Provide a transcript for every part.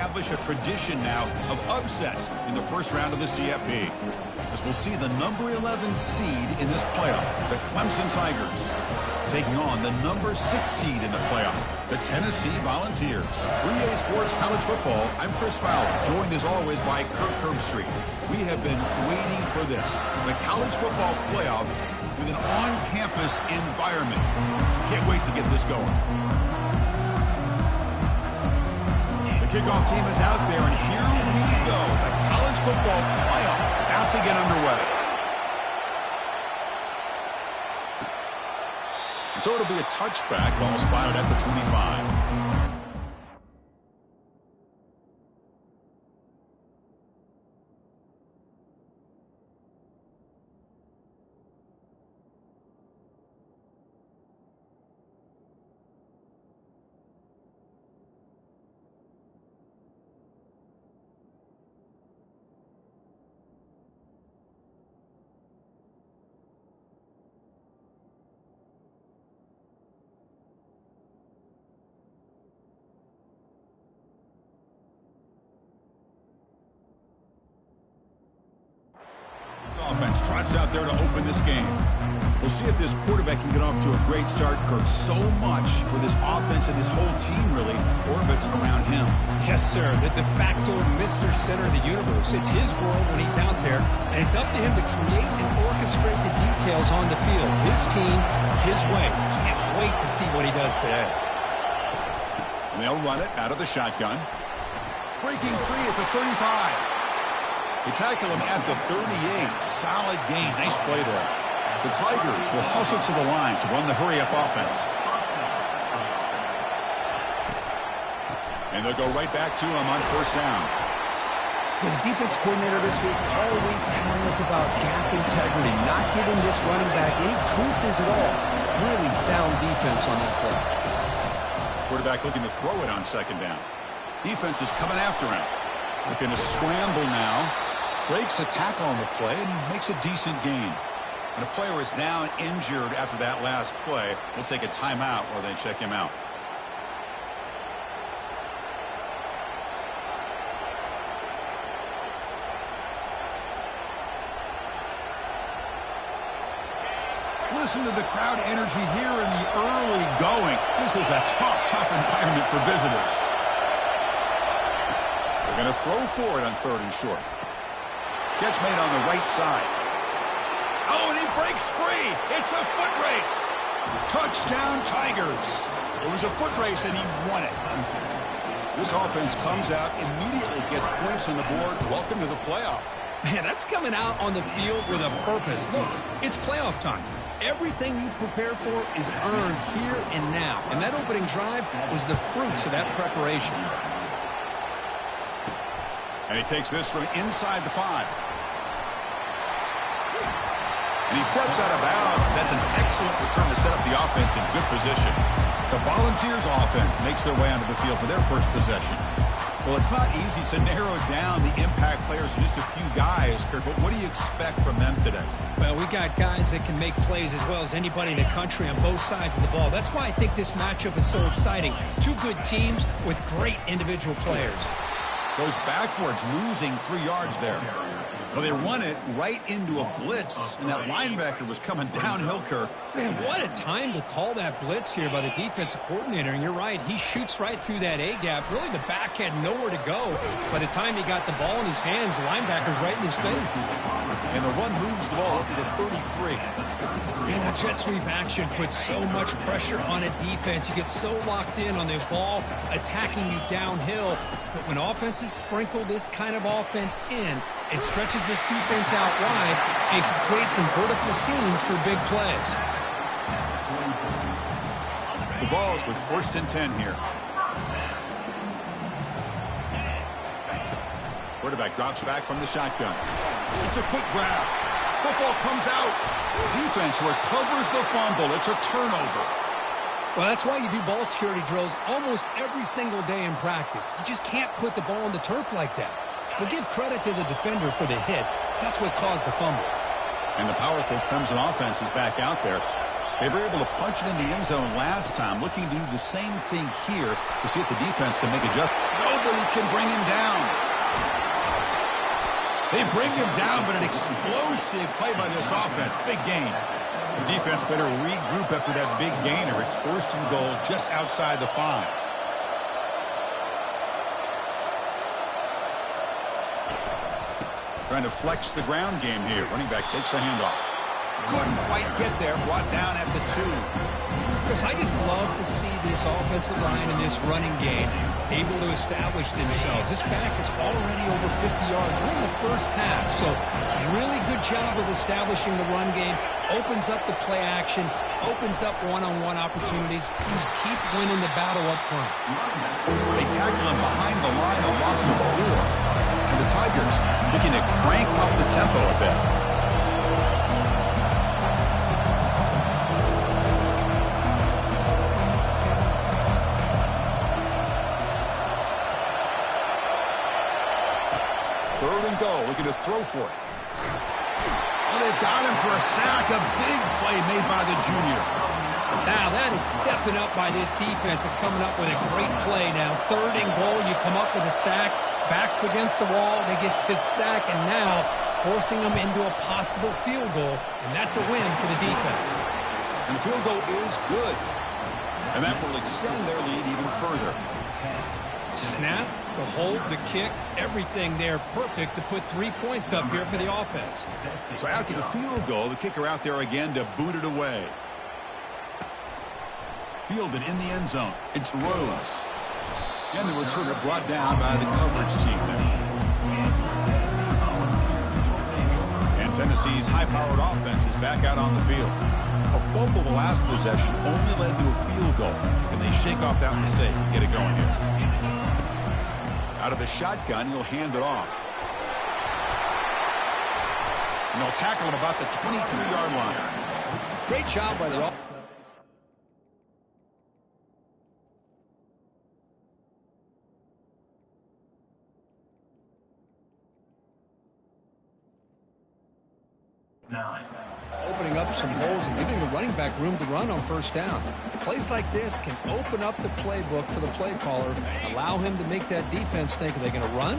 establish a tradition now of upsets in the first round of the CFP. As we'll see the number 11 seed in this playoff, the Clemson Tigers, taking on the number 6 seed in the playoff, the Tennessee Volunteers. 3A Sports College Football, I'm Chris Fowler, joined as always by Kirk Herbstreit. We have been waiting for this, the college football playoff with an on-campus environment. Can't wait to get this going. The kickoff team is out there, and here we go. The college football playoff about to get underway. And so it'll be a touchback, ball spotted at the 25. Offense trots out there to open this game. We'll see if this quarterback can get off to a great start, Kirk. So much for this offense and this whole team really orbits around him. Yes, sir. The de facto Mr. Center of the universe. It's his world when he's out there, and it's up to him to create and orchestrate the details on the field. His team, his way. Can't wait to see what he does today. And they'll run it out of the shotgun. Breaking free at the 35. They tackle him at the 38. Solid gain. Nice play there. The Tigers will hustle to the line to run the hurry-up offense. And they'll go right back to him on first down. For the defense coordinator this week, all week telling us about gap integrity, not giving this running back any creases at all. Really sound defense on that play. Quarterback looking to throw it on second down. Defense is coming after him. Looking to scramble now. Breaks a tackle on the play and makes a decent gain. When a player is down injured after that last play, we'll take a timeout or they check him out. Listen to the crowd energy here in the early going. This is a tough environment for visitors. They're going to throw for it on 3rd and short. Catch made on the right side. Oh, and he breaks free. It's a foot race. Touchdown, Tigers. It was a foot race, and he won it. This offense comes out, immediately gets points on the board. Welcome to the playoff. Man, that's coming out on the field with a purpose. Look, it's playoff time. Everything you prepare for is earned here and now. And that opening drive was the fruits of that preparation. And he takes this from inside the 5. And he steps out of bounds. That's an excellent return to set up the offense in good position. The Volunteers offense makes their way onto the field for their first possession. Well, it's not easy to narrow down the impact players to just a few guys, Kirk, but what do you expect from them today? Well, we got guys that can make plays as well as anybody in the country on both sides of the ball. That's why I think this matchup is so exciting. Two good teams with great individual players. Goes backwards, losing 3 yards there. Well, they run it right into a blitz, and that linebacker was coming downhill, Kirk. Man, what a time to call that blitz here by the defensive coordinator. And you're right, he shoots right through that A-gap. Really, the back had nowhere to go. By the time he got the ball in his hands, the linebacker's right in his face. And the run moves the ball up to the 33. Man, that jet sweep action puts so much pressure on a defense. You get so locked in on the ball attacking you downhill. But when offenses sprinkle this kind of offense in, it stretches this defense out wide and can create some vertical seams for big plays. The ball's with 1st and 10 here. Quarterback drops back from the shotgun. It's a quick grab. Football comes out. Defense recovers the fumble. It's a turnover. Well, that's why you do ball security drills almost every single day in practice. You just can't put the ball on the turf like that. But give credit to the defender for the hit, because that's what caused the fumble. And the powerful Clemson offense is back out there. They were able to punch it in the end zone last time, looking to do the same thing here to see if the defense can make adjustments. Nobody can bring him down. They bring him down, but an explosive play by this offense. Big gain. The defense better regroup after that big gainer. It's first and goal just outside the 5. Trying to flex the ground game here. Running back takes the handoff. Couldn't quite get there. Brought down at the 2. Because I just love to see this offensive line in this running game able to establish themselves. This back is already over 50 yards. We're in the first half, so really good job of establishing the run game. Opens up the play action, opens up one-on-one opportunities. Just keep winning the battle up front. They tackle him behind the line, a loss of 4. And the Tigers looking to crank up the tempo a bit. Third and goal, looking to throw for it. Oh, they've got him for a sack. A big play made by the junior. Now, that is stepping up by this defense and coming up with a great play now. Third and goal, you come up with a sack. Backs against the wall, they get this sack, and now forcing them into a possible field goal, and that's a win for the defense. And the field goal is good. And that will extend their lead even further. Snap, the hold, the kick, everything there perfect to put 3 points up here for the offense. So after the field goal, the kicker out there again to boot it away. Fielded in the end zone. It's Rhodes. And the returner brought down by the coverage team there. And Tennessee's high-powered offense is back out on the field. A fumble the last possession only led to a field goal. Can they shake off that mistake and get it going here? Out of the shotgun, he'll hand it off. And they'll tackle him about the 23-yard line. Great job by the offense. Opening up some holes and giving the running back room to run on first down. Plays like this can open up the playbook for the play caller, allow him to make that defense think, are they going to run?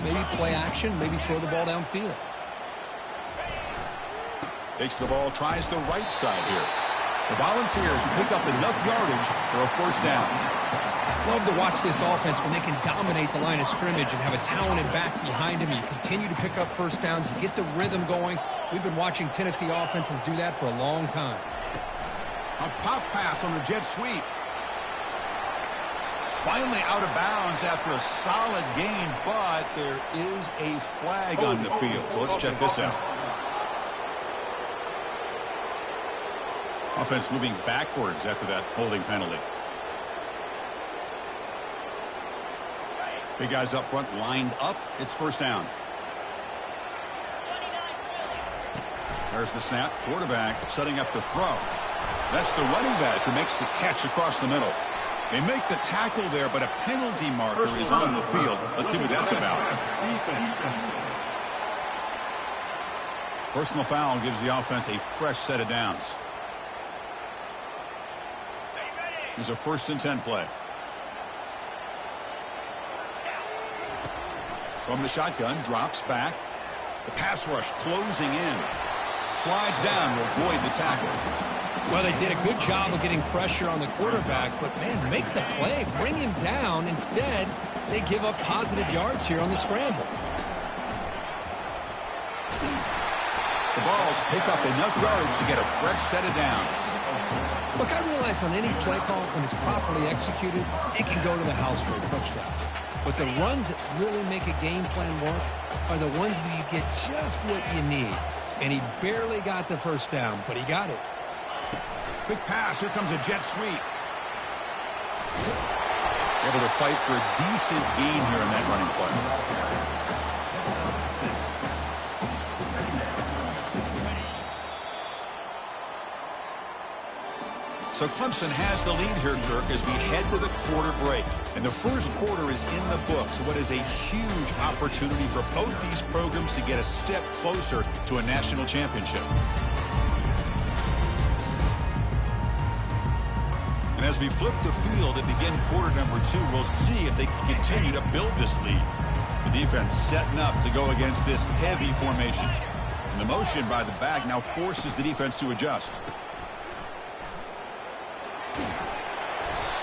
Maybe play action, maybe throw the ball downfield. Takes the ball, tries the right side here. The Volunteers pick up enough yardage for a first down. Love to watch this offense when they can dominate the line of scrimmage and have a talented back behind him. You continue to pick up first downs. You get the rhythm going. We've been watching Tennessee offenses do that for a long time. A pop pass on the jet sweep. Finally out of bounds after a solid gain, but there is a flag on the field. So let's check this out. Offense moving backwards after that holding penalty. Big guys up front lined up. It's first down. There's the snap. Quarterback setting up the throw. That's the running back who makes the catch across the middle. They make the tackle there, but a penalty marker is on the field. Let's see what that's about. Personal foul gives the offense a fresh set of downs. Here's a 1st and 10 play. From the shotgun, drops back. The pass rush closing in. Slides down to avoid the tackle. Well, they did a good job of getting pressure on the quarterback, but, man, make the play, bring him down. Instead, they give up positive yards here on the scramble. The Vols pick up enough yards to get a fresh set of downs. Look, I realize on any play call, when it's properly executed, it can go to the house for a touchdown. But the runs that really make a game plan work are the ones where you get just what you need. And he barely got the first down, but he got it. Big pass. Here comes a jet sweep. Able to fight for a decent gain here in that running play. So Clemson has the lead here, Kirk, as we head to the quarter break. And the first quarter is in the books. What is a huge opportunity for both these programs to get a step closer to a national championship. And as we flip the field and begin quarter number 2, we'll see if they can continue to build this lead. The defense setting up to go against this heavy formation. And the motion by the back now forces the defense to adjust.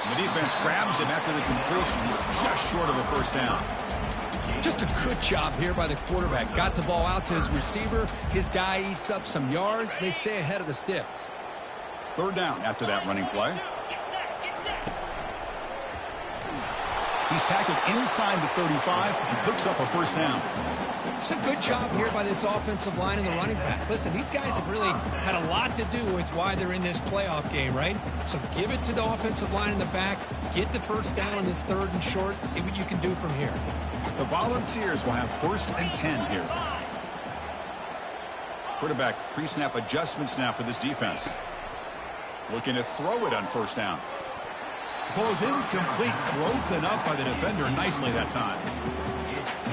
And the defense grabs him after the completion. He's just short of a first down. Just a good job here by the quarterback. Got the ball out to his receiver. His guy eats up some yards. They stay ahead of the sticks. Third down after that running play. He's tackled inside the 35 and picks up a first down. It's a good job here by this offensive line and the running back. Listen, these guys have really had a lot to do with why they're in this playoff game, right? So give it to the offensive line in the back. Get the first down in this 3rd and short. See what you can do from here. The Volunteers will have 1st and 10 here. Quarterback pre-snap adjustments now for this defense. Looking to throw it on first down. Ball's incomplete, broken up by the defender nicely that time.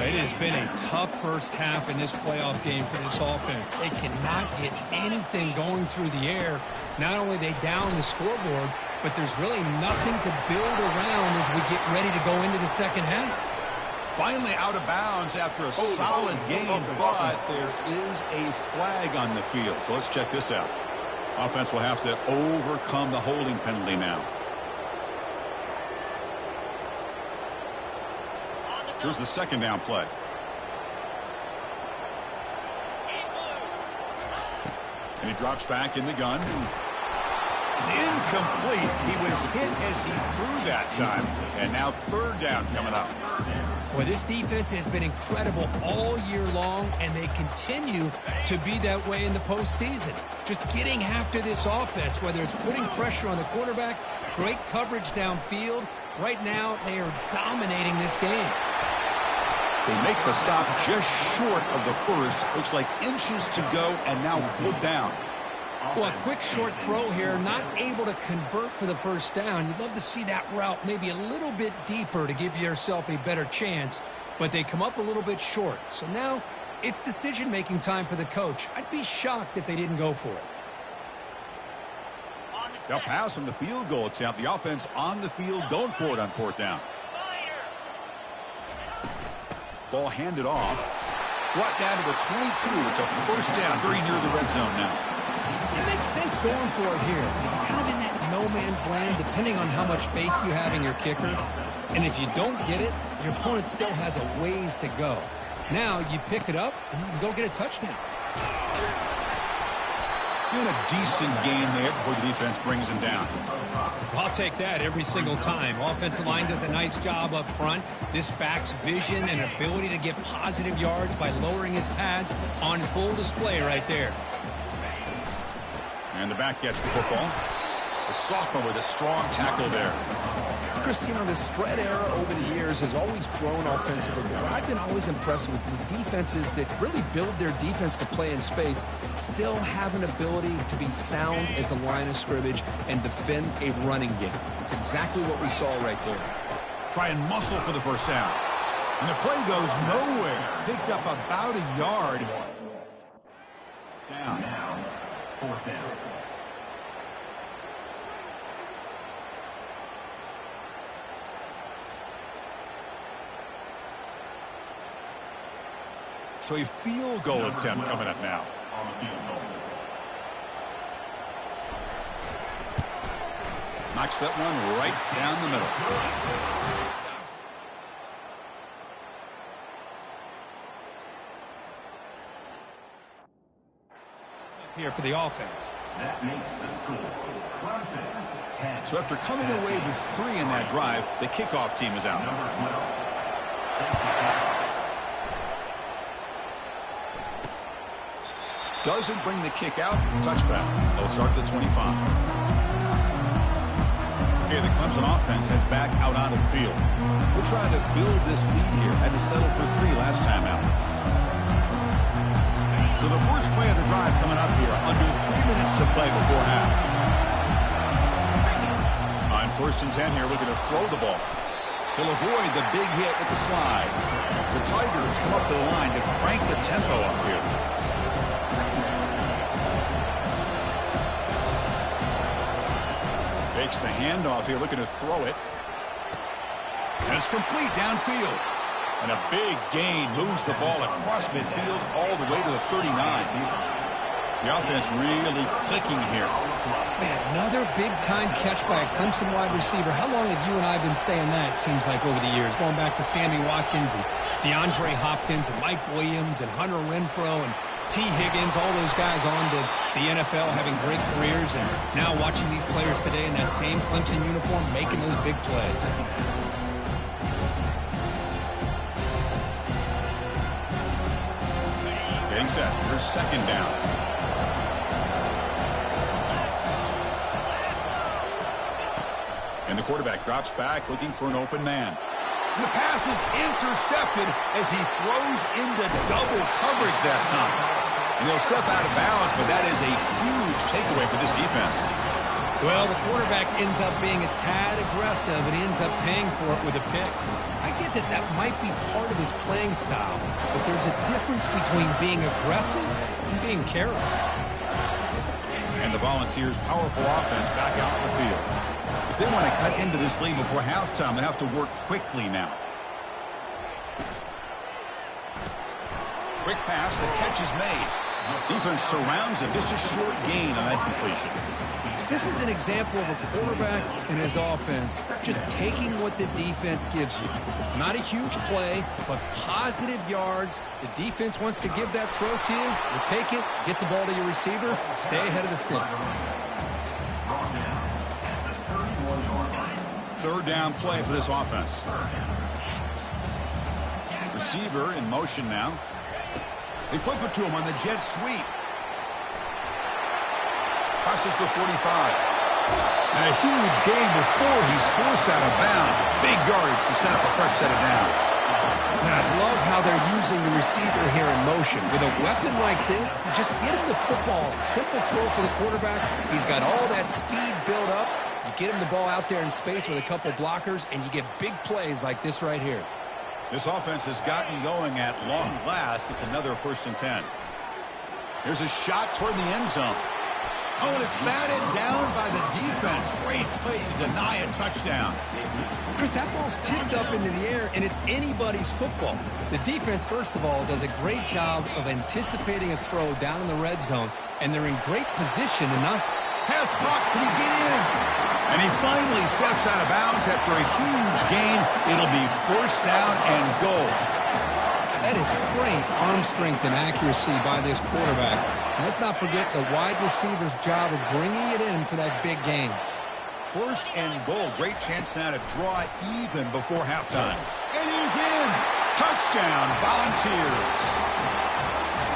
It has been a tough first half in this playoff game for this offense. They cannot get anything going through the air. Not only they down the scoreboard, but there's really nothing to build around as we get ready to go into the second half. Finally out of bounds after a solid game, but there is a flag on the field. So let's check this out. Offense will have to overcome the holding penalty now. Here's the second down play. And he drops back in the gun. It's incomplete. He was hit as he threw that time. And now 3rd down coming up. Boy, this defense has been incredible all year long, and they continue to be that way in the postseason. Just getting after this offense, whether it's putting pressure on the quarterback, great coverage downfield. Right now, they are dominating this game. They make the stop just short of the first. Looks like inches to go, and now 4th down. Well, a quick short throw here, not able to convert for the first down. You'd love to see that route maybe a little bit deeper to give yourself a better chance, but they come up a little bit short. So now it's decision-making time for the coach. I'd be shocked if they didn't go for it. They'll pass on the field goal attempt. The offense on the field going for it on 4th down. Ball handed off. Brought down to the 22. It's a first down, very near the red zone now. It makes sense going for it here. You're kind of in that no man's land, depending on how much faith you have in your kicker. And if you don't get it, your opponent still has a ways to go. Now you pick it up and you can go get a touchdown. Doing a decent gain there before the defense brings him down. I'll take that every single time. Offensive line does a nice job up front. This back's vision and ability to get positive yards by lowering his pads on full display right there. And the back gets the football. The sophomore with a strong tackle there. Chris, you know, the spread era over the years has always grown offensively, but I've been always impressed with the defenses that really build their defense to play in space, still have an ability to be sound at the line of scrimmage and defend a running game. It's exactly what we saw right there. Try and muscle for the first down. And the play goes nowhere. Picked up about a yard. Down. 4th down. So a field goal attempt coming up now. Knocks that one right down the middle. Here for the offense. That makes the score. Clemson 10. So after coming away with 3 in that drive, the kickoff team is out. Number 12. Doesn't bring the kick out. Touchback. They'll start at the 25. Okay, the Clemson offense heads back out onto the field. We're trying to build this lead here. Had to settle for 3 last time out. So the first play of the drive coming up here. Under 3 minutes to play before half. On 1st and 10 here, looking to throw the ball. He'll avoid the big hit with the slide. The Tigers come up to the line to crank the tempo up here. Fakes the handoff here, looking to throw it. And it's complete downfield. And a big gain moves the ball across midfield all the way to the 39. The offense really clicking here. Man, another big-time catch by a Clemson wide receiver. How long have you and I been saying that, it seems like, over the years? Going back to Sammy Watkins and DeAndre Hopkins and Mike Williams and Hunter Renfrow and T. Higgins, all those guys on to the NFL having great careers, and now watching these players today in that same Clemson uniform making those big plays. Getting set. Here's second down. And the quarterback drops back looking for an open man. And the pass is intercepted as he throws into double coverage that time. And he'll step out of bounds, but that is a huge takeaway for this defense. Well, the quarterback ends up being a tad aggressive, and he ends up paying for it with a pick. I get that that might be part of his playing style, but there's a difference between being aggressive and being careless. And the Volunteers' powerful offense back out in the field. If they want to cut into this lead before halftime, they have to work quickly now. Quick pass, the catch is made. Defense surrounds him. Just a short gain on that completion. This is an example of a quarterback and his offense just taking what the defense gives you. Not a huge play, but positive yards. The defense wants to give that throw to you. You take it, get the ball to your receiver, stay ahead of the sticks. Third down play for this offense. Receiver in motion now. They flip it to him on the jet sweep. Crosses the 45. And a huge gain before he's forced out of bounds. Big yardage to set up a fresh set of downs. And I love how they're using the receiver here in motion. With a weapon like this, just get him the football. Simple throw for the quarterback. He's got all that speed built up. You get him the ball out there in space with a couple blockers, and you get big plays like this right here. This offense has gotten going at long last. It's another 1st and 10. Here's a shot toward the end zone. Oh, and it's batted down by the defense. Great play to deny a touchdown. Chris, that ball's tipped up into the air, and it's anybody's football. The defense, first of all, does a great job of anticipating a throw down in the red zone, and they're in great position to not... Pass block. Can he get in? And he finally steps out of bounds after a huge gain. It'll be 1st down and goal. That is great arm strength and accuracy by this quarterback. And let's not forget the wide receiver's job of bringing it in for that big gain. 1st and goal. Great chance now to draw even before halftime. And he's in. Touchdown, Volunteers.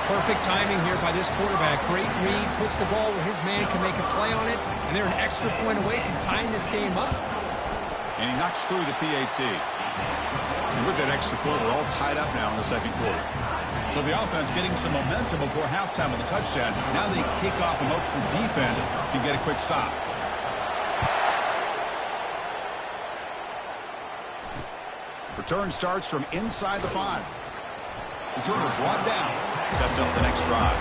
Perfect timing here by this quarterback. Great read, puts the ball where his man can make a play on it, and they're an extra point away from tying this game up. And he knocks through the PAT. And with that extra point, we're all tied up now in the 2nd quarter. So the offense getting some momentum before halftime with a touchdown. Now they kick off and hopes the defense can get a quick stop. Return starts from inside the 5. Returner brought down. Sets up the next drive.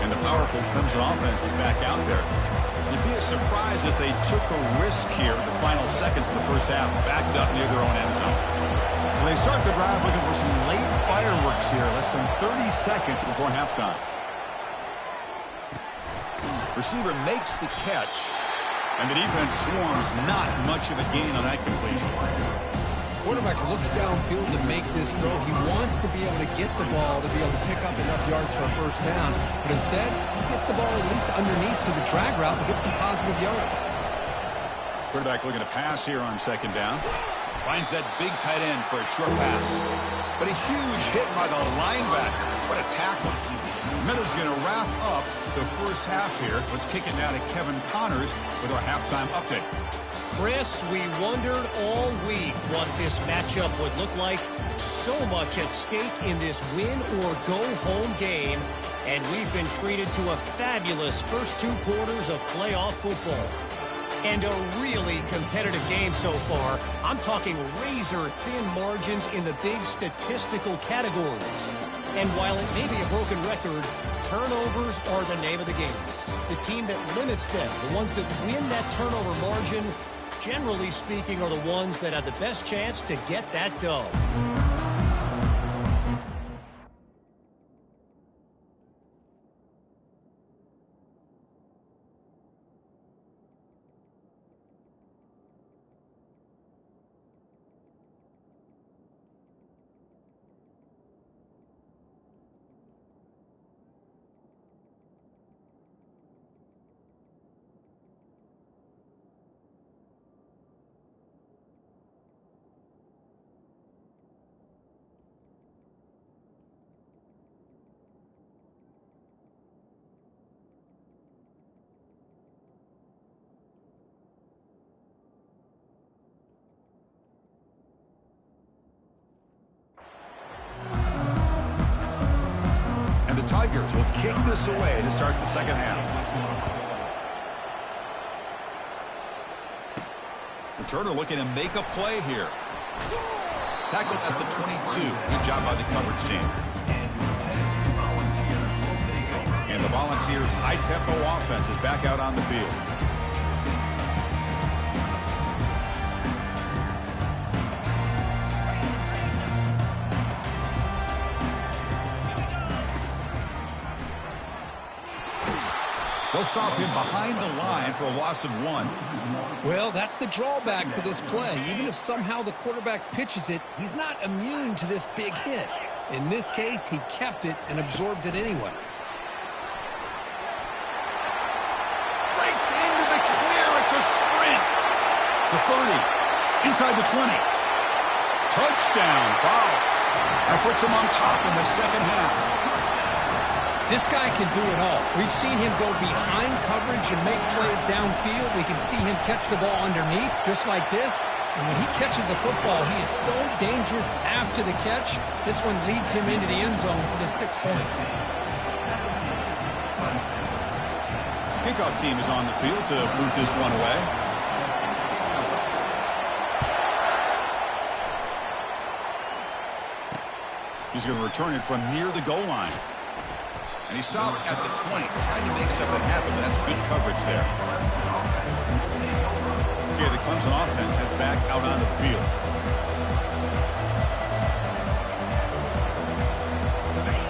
And the powerful Clemson offense is back out there. You'd be a surprise if they took a risk here in the final seconds of the 1st half, backed up near their own end zone. So they start the drive looking for some late fireworks here, less than 30 seconds before halftime. Receiver makes the catch, and the defense swarms. Not much of a gain on that completion. Quarterback looks downfield to make this throw. He wants to be able to get the ball to be able to pick up enough yards for a 1st down. But instead, he gets the ball at least underneath to the drag route and gets some positive yards. Quarterback looking to pass here on 2nd down. Finds that big tight end for a short pass. But a huge hit by the linebacker. What a tackle. Miller's going to wrap up the 1st half here. Let's kick it now to Kevin Connors with our halftime update. Chris, we wondered all week what this matchup would look like. So much at stake in this win-or-go-home game, and we've been treated to a fabulous first 2 quarters of playoff football. And a really competitive game so far. I'm talking razor-thin margins in the big statistical categories. And while it may be a broken record, turnovers are the name of the game. the team that limits them, the ones that win that turnover margin, generally speaking, are the ones that have the best chance to get that dub. And the Tigers will kick this away to start the second half. Returner looking to make a play here. Tackled at the 22. Good job by the coverage team. And the Volunteers' high-tempo offense is back out on the field. They'll stop him behind the line for a loss of 1. Well, that's the drawback to this play. Even if somehow the quarterback pitches it, he's not immune to this big hit. In this case, he kept it and absorbed it anyway. Breaks into the clear. It's a sprint. The 30. Inside the 20. Touchdown. Fouls. That puts him on top in the second half. This guy can do it all. We've seen him go behind coverage and make plays downfield. We can see him catch the ball underneath, just like this. And when he catches a football, he is so dangerous after the catch. This one leads him into the end zone for the 6 points. Kickoff team is on the field to boot this one away. He's going to return it from near the goal line. And he stopped at the 20, trying to make something happen, but that's good coverage there. Okay, the Clemson offense heads back out onto the field.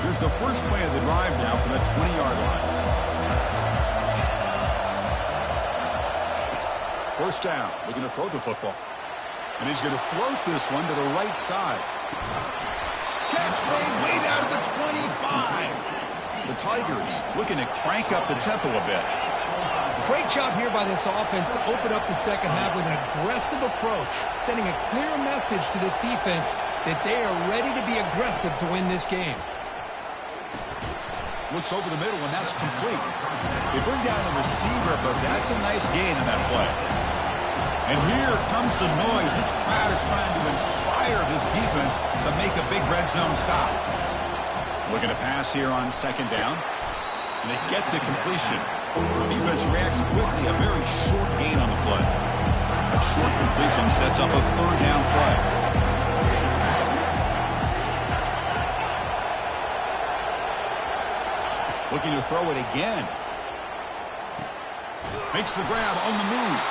Here's the first play of the drive now from the 20-yard line. First down, looking to throw the football. And he's going to float this one to the right side. Catch made way down to the 25. The Tigers looking to crank up the tempo a bit. Great job here by this offense to open up the second half with an aggressive approach, sending a clear message to this defense that they are ready to be aggressive to win this game. Looks over the middle, and that's complete. They bring down the receiver, but that's a nice gain in that play. And here comes the noise. This crowd is trying to inspire this defense to make a big red zone stop. Looking to pass here on second down. And they get to completion. Defense reacts quickly. A very short gain on the play. A short completion sets up a third down play. Looking to throw it again. Makes the grab on the move.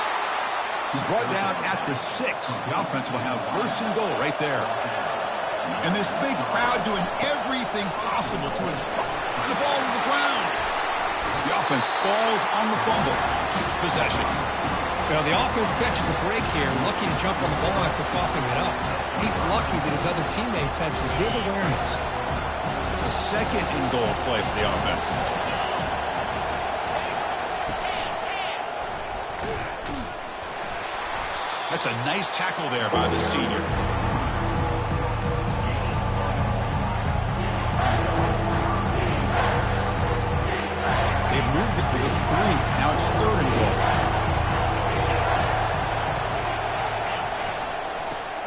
He's brought down at the 6. The offense will have first and goal right there. And this big crowd doing everything possible to inspire the ball to the ground. The offense falls on the fumble. Keeps possession. Well, the offense catches a break here. Lucky to jump on the ball after coughing it up. He's lucky that his other teammates had some good awareness. It's a second and goal play for the offense. That's a nice tackle there by the senior. Moved it to the 3. Now it's third and goal.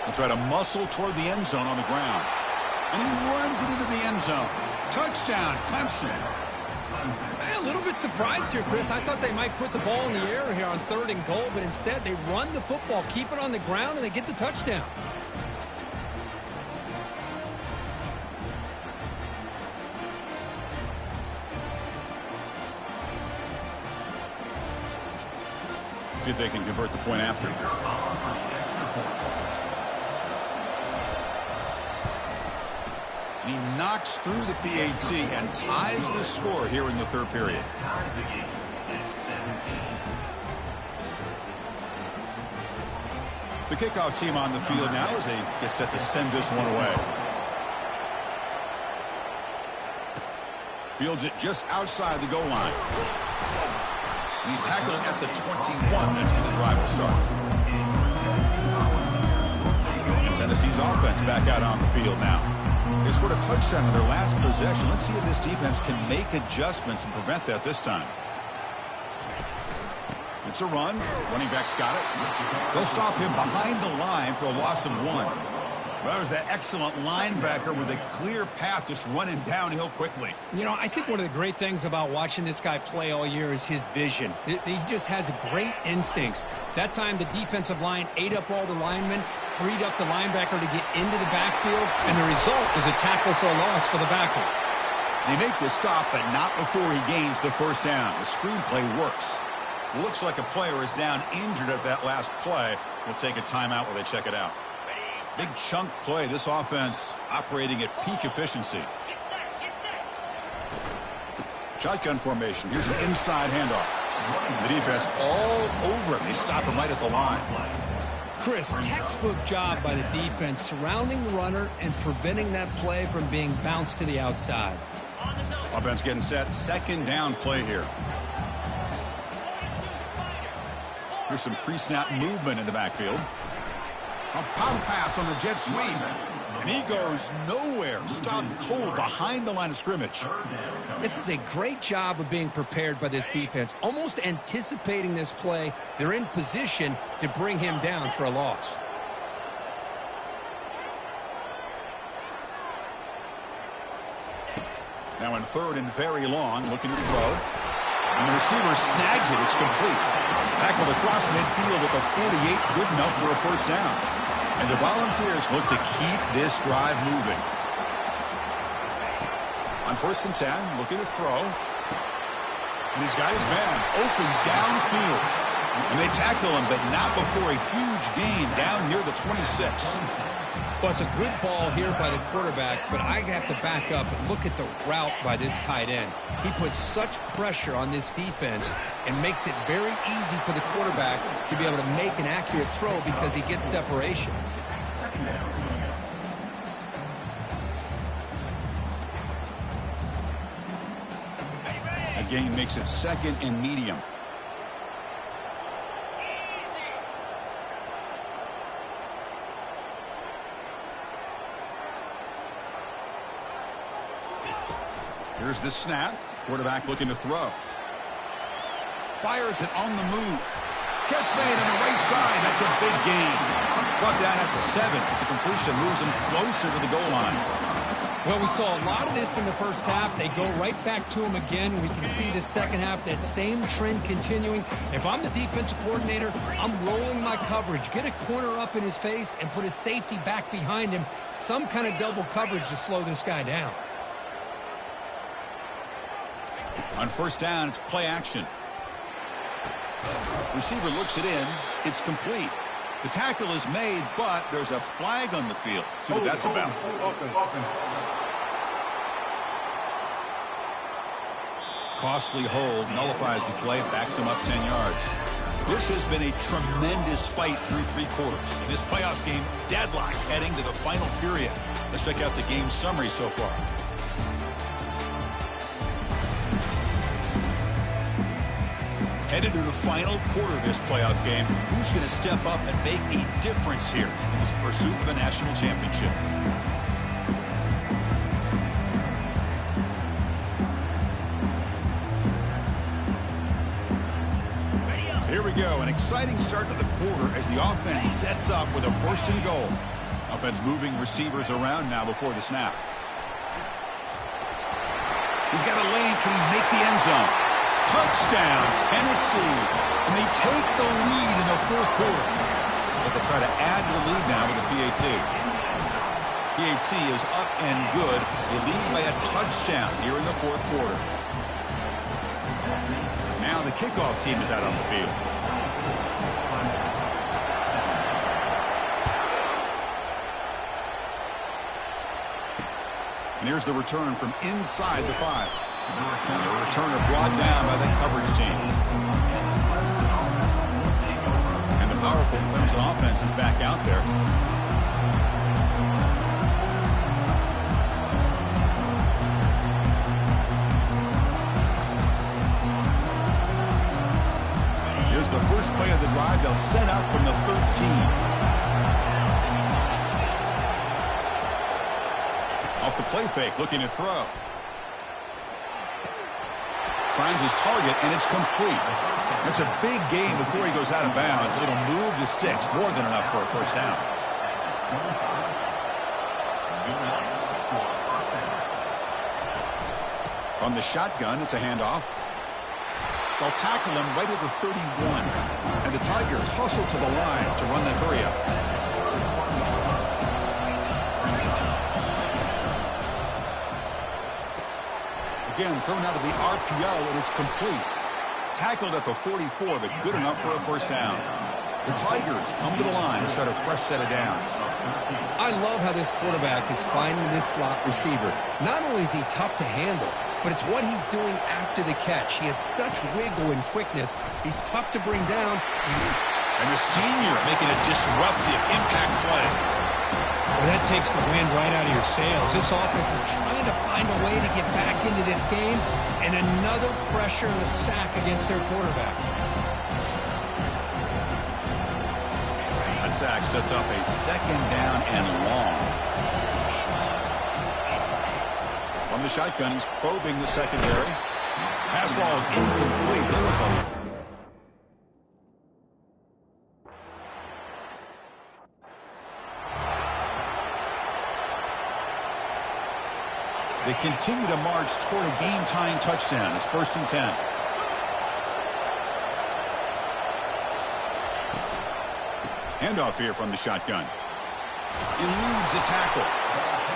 They'll try to muscle toward the end zone on the ground. And he runs it into the end zone. Touchdown, Clemson. A little bit surprised here, Chris. I thought they might put the ball in the air here on third and goal, but instead they run the football, keep it on the ground, and they get the touchdown. See if they can convert the point after. He knocks through the PAT and ties the score here in the third period. The kickoff team on the field now as they get set to send this one away. Fields it just outside the goal line. And he's tackled at the 21. That's where the drive will start. And Tennessee's offense back out on the field now. They scored a touchdown in their last possession. Let's see if this defense can make adjustments and prevent that this time. It's a run. Running back's got it. They'll stop him behind the line for a loss of 1. Well, there's that excellent linebacker with a clear path just running downhill quickly. You know, I think one of the great things about watching this guy play all year is his vision. He just has great instincts. That time, the defensive line ate up all the linemen, freed up the linebacker to get into the backfield, and the result is a tackle for a loss for the backer. They make the stop, but not before he gains the first down. The screenplay works. Looks like a player is down injured at that last play. We'll take a timeout while they check it out. Big chunk play. This offense operating at peak efficiency. Shotgun formation. Here's an inside handoff. The defense all over it. They stop him right at the line. Chris, textbook job by the defense surrounding the runner and preventing that play from being bounced to the outside. Offense getting set. Second down play here. Here's some pre-snap movement in the backfield. A pop pass on the jet sweep. And he goes nowhere. Stopped cold behind the line of scrimmage. This is a great job of being prepared by this defense. Almost anticipating this play. They're in position to bring him down for a loss. Now in third and very long, looking to throw. And the receiver snags it. It's complete. Tackled across midfield at the 48. Good enough for a first down. And the Volunteers look to keep this drive moving. On 1st and 10, looking to throw. And he's got his man open downfield. And they tackle him, but not before a huge gain down near the 26. Well, it's a good ball here by the quarterback, but I have to back up and look at the route by this tight end. He puts such pressure on this defense and makes it very easy for the quarterback to be able to make an accurate throw because he gets separation. A gain makes it 2nd and medium. Here's the snap. Quarterback looking to throw. Fires it on the move. Catch made on the right side. That's a big gain. Brought down at the 7. The completion moves him closer to the goal line. Well, we saw a lot of this in the first half. They go right back to him again. We can see the second half, that same trend continuing. If I'm the defensive coordinator, I'm rolling my coverage. Get a corner up in his face and put his safety back behind him. Some kind of double coverage to slow this guy down. On 1st down, it's play action. Receiver looks it in. It's complete. The tackle is made, but there's a flag on the field. See what that's about. Costly hold, nullifies the play, backs him up 10 yards. This has been a tremendous fight through 3 quarters. In this playoff game, deadlocked heading to the final period. Let's check out the game summary so far. Headed to the final quarter of this playoff game. Who's going to step up and make a difference here in this pursuit of a national championship? Here we go. An exciting start to the quarter as the offense sets up with a 1st and goal. Offense moving receivers around now before the snap. He's got a lane. Can he make the end zone? Touchdown, Tennessee. And they take the lead in the 4th quarter. But they'll try to add to the lead now with the PAT. PAT is up and good. They lead by a touchdown here in the 4th quarter. Now the kickoff team is out on the field. And here's the return from inside the 5. And the returner brought down by the coverage team. And the powerful Clemson offense is back out there. Here's the first play of the drive. They'll set up from the 13. Off the play fake, looking to throw. Finds his target, and it's complete. It's a big gain before he goes out of bounds. It'll move the sticks, more than enough for a first down. From the shotgun, it's a handoff. They'll tackle him right at the 31. And the Tigers hustle to the line to run that hurry up. Again, thrown out of the RPO, and it's complete. Tackled at the 44, but good enough for a first down. The Tigers come to the line to start a fresh set of downs. I love how this quarterback is finding this slot receiver. Not only is he tough to handle, but it's what he's doing after the catch. He has such wiggle and quickness. He's tough to bring down. And the senior making a disruptive impact play. Well, that takes the wind right out of your sails. This offense is trying to find a way to get back into this game, and another pressure and a sack against their quarterback. That sack sets up a second down and long. From the shotgun, he's probing the secondary. Pass ball is incomplete. There was a... They continue to march toward a game-tying touchdown. It's 1st and 10. Handoff here from the shotgun. Eludes a tackle.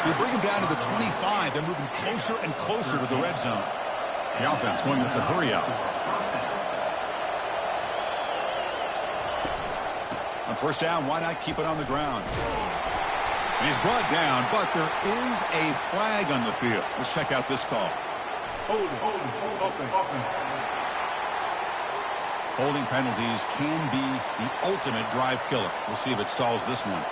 They bring him down to the 25. They're moving closer and closer to the red zone. The offense going with the hurry up. On first down, why not keep it on the ground? And he's brought down, but there is a flag on the field. Let's check out this call. Holding penalties can be the ultimate drive killer. We'll see if it stalls this one.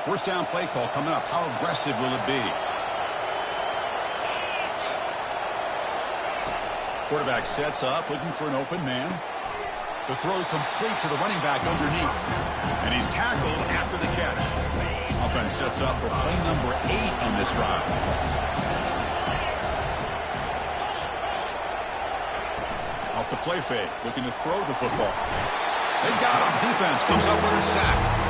First down play call coming up. How aggressive will it be? Quarterback sets up, looking for an open man. The throw complete to the running back underneath. And he's tackled after the catch. Offense sets up for play number 8 on this drive. Off the play fake, looking to throw the football. They got him. Defense comes up with a sack.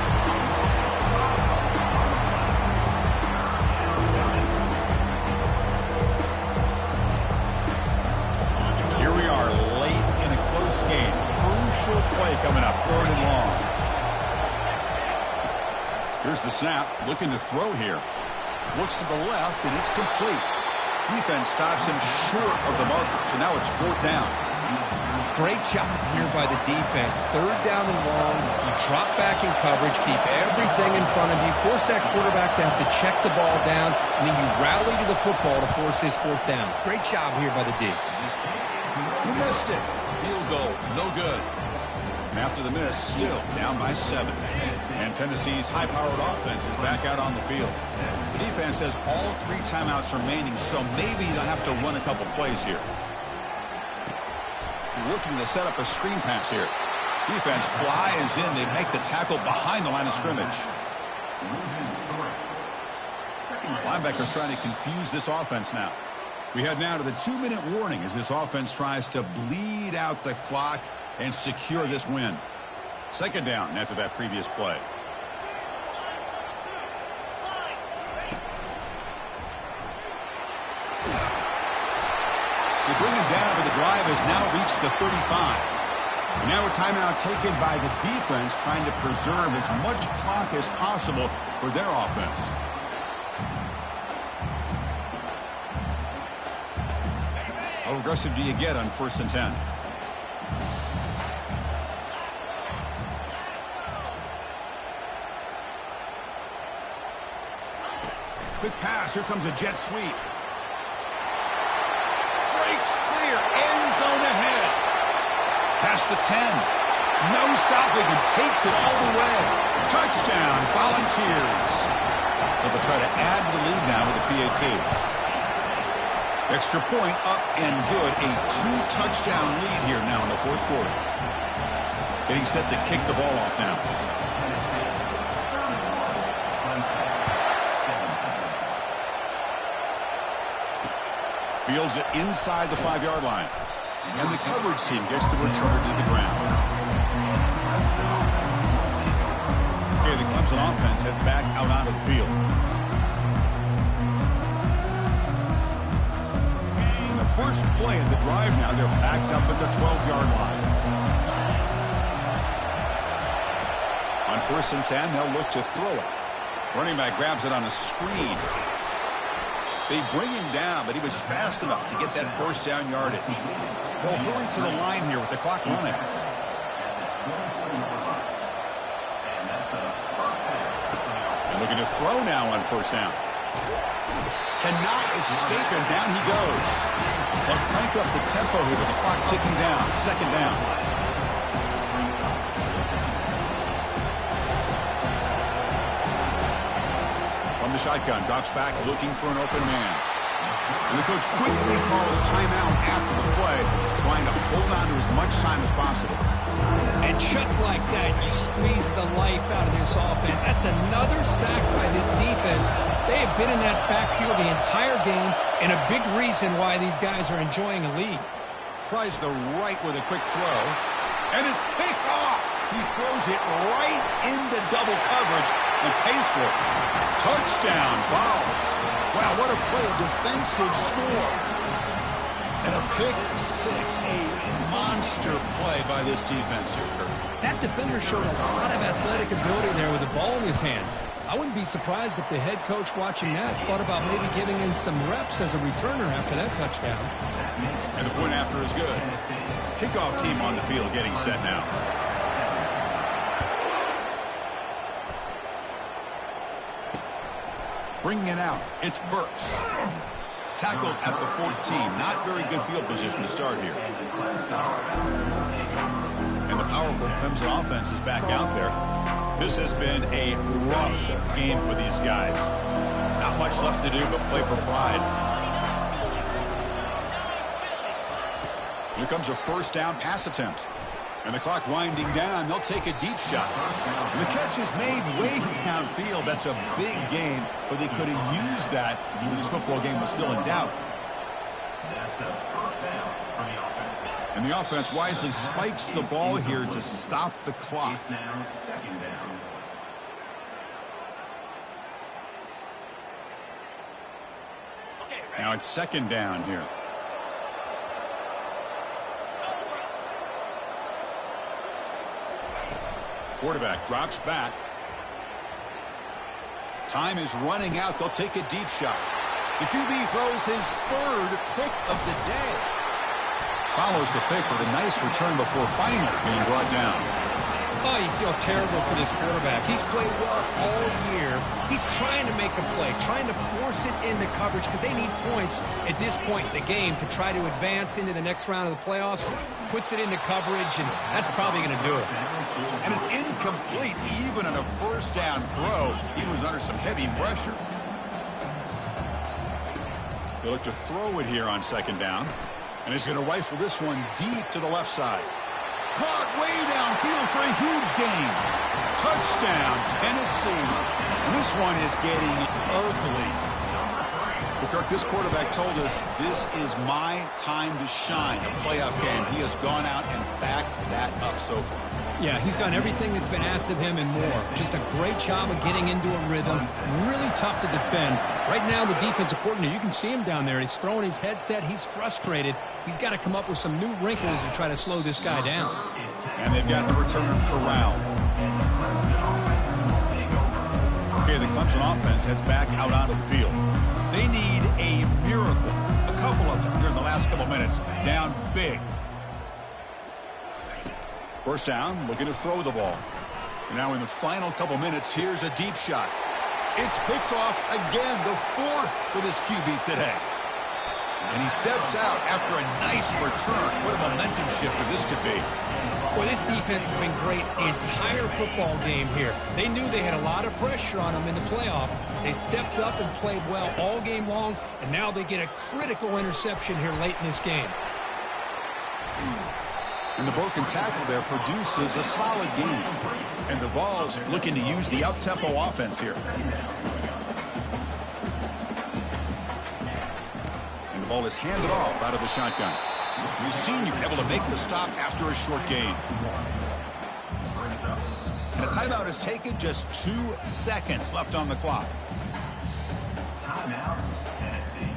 Game. Crucial play coming up, 3rd and long. Here's the snap, looking to throw here. Looks to the left, and it's complete. Defense stops him short of the marker, so now it's 4th down. Great job here by the defense. 3rd down and long. You drop back in coverage, keep everything in front of you, force that quarterback to have to check the ball down, and then you rally to the football to force this 4th down. Great job here by the D. You missed it. Field goal, no good. And after the miss, still down by 7. And Tennessee's high-powered offense is back out on the field. The defense has all 3 timeouts remaining, so maybe they'll have to run a couple plays here. Looking to set up a screen pass here. Defense flies in. They make the tackle behind the line of scrimmage. Linebackers trying to confuse this offense now. We head now to the 2-minute warning as this offense tries to bleed out the clock and secure this win. 2nd down after that previous play. They bring him down, but the drive has now reached the 35. And now a timeout taken by the defense trying to preserve as much clock as possible for their offense. How aggressive do you get on 1st and 10? Quick pass. Here comes a jet sweep. Breaks clear. End zone ahead. Past the 10. No stopping and takes it all the way. Touchdown, Volunteers. They'll try to add to the lead now with the PAT. Extra point up and good. A 2-touchdown lead here now in the fourth quarter. Getting set to kick the ball off now. Fields it inside the 5-yard line. And the coverage team gets the returner to the ground. Okay, the Clemson offense heads back out onto the field. In the first play of the drive now, they're backed up at the 12-yard line. On 1st and 10, they'll look to throw it. Running back grabs it on a screen. They bring him down, but he was fast enough to get that first down yardage. They'll hurry to the line here with the clock running. And looking to throw now on 1st down. Cannot escape him. Down he goes. They'll crank up the tempo here with the clock ticking down. 2nd down. From the shotgun, drops back looking for an open man. And the coach quickly calls timeout after the play, trying to hold on to as much time as possible. And just like that, you squeeze the life out of this offense. That's another sack by this defense. They have been in that backfield the entire game, and a big reason why these guys are enjoying a lead. Tries the right with a quick throw, and it's picked off. He throws it right into double coverage and pays for it. Touchdown, Vols. Wow, what a play, a defensive score. And a pick 6, a monster play by this defense here, Kurt. That defender showed a lot of athletic ability there with the ball in his hands. I wouldn't be surprised if the head coach watching that thought about maybe giving him some reps as a returner after that touchdown. And the point after is good. Kickoff team on the field getting set now. Bringing it out, it's Burks. Tackled at the 14. Not very good field position to start here. And the powerful Clemson offense is back out there. This has been a rough game for these guys. Not much left to do but play for pride. Here comes a 1st down pass attempt. And the clock winding down, they'll take a deep shot. And the catch is made way downfield. That's a big gain, but they could have used that when this football game was still in doubt. And the offense wisely spikes the ball here to stop the clock. Now it's 2nd down here. Quarterback drops back. Time is running out. They'll take a deep shot. The QB throws his 3rd pick of the day. Follows the pick with a nice return before finally being brought down. Oh, you feel terrible for this quarterback. He's played well all year. He's trying to make a play, trying to force it into coverage because they need points at this point in the game to try to advance into the next round of the playoffs. Puts it into coverage, and that's probably going to do it. And it's incomplete even on a 1st down throw. He was under some heavy pressure. They look to throw it here on 2nd down. And he's going to rifle this one deep to the left side. Caught way downfield for a huge gain. Touchdown, Tennessee. And this one is getting ugly. But Kirk, this quarterback told us this is my time to shine, a playoff game. He has gone out and backed that up so far. Yeah, he's done everything that's been asked of him and more. Just a great job of getting into a rhythm. Really tough to defend. Right now, the defensive coordinator, you can see him down there. He's throwing his headset. He's frustrated. He's got to come up with some new wrinkles to try to slow this guy down. And they've got the returner corralled. Okay, the Clemson offense heads back out onto the field. They need a miracle. A couple of them here in the last couple minutes. Down big. 1st down, looking to throw the ball. And now in the final couple minutes, here's a deep shot. It's picked off again, the 4th for this QB today. And he steps out after a nice return. What a momentum shifter this could be. Well, this defense has been great the entire football game here. They knew they had a lot of pressure on them in the playoff. They stepped up and played well all game long, and now they get a critical interception here late in this game. And the broken tackle there produces a solid gain. And the Vols looking to use the up-tempo offense here. And the ball is handed off out of the shotgun. The senior able to make the stop after a short gain. And a timeout is taken, just 2 seconds left on the clock. Timeout, Tennessee.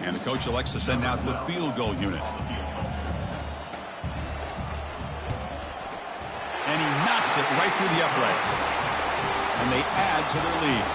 And the coach elects to send out the field goal unit. And he knocks it right through the uprights. And they add to their lead.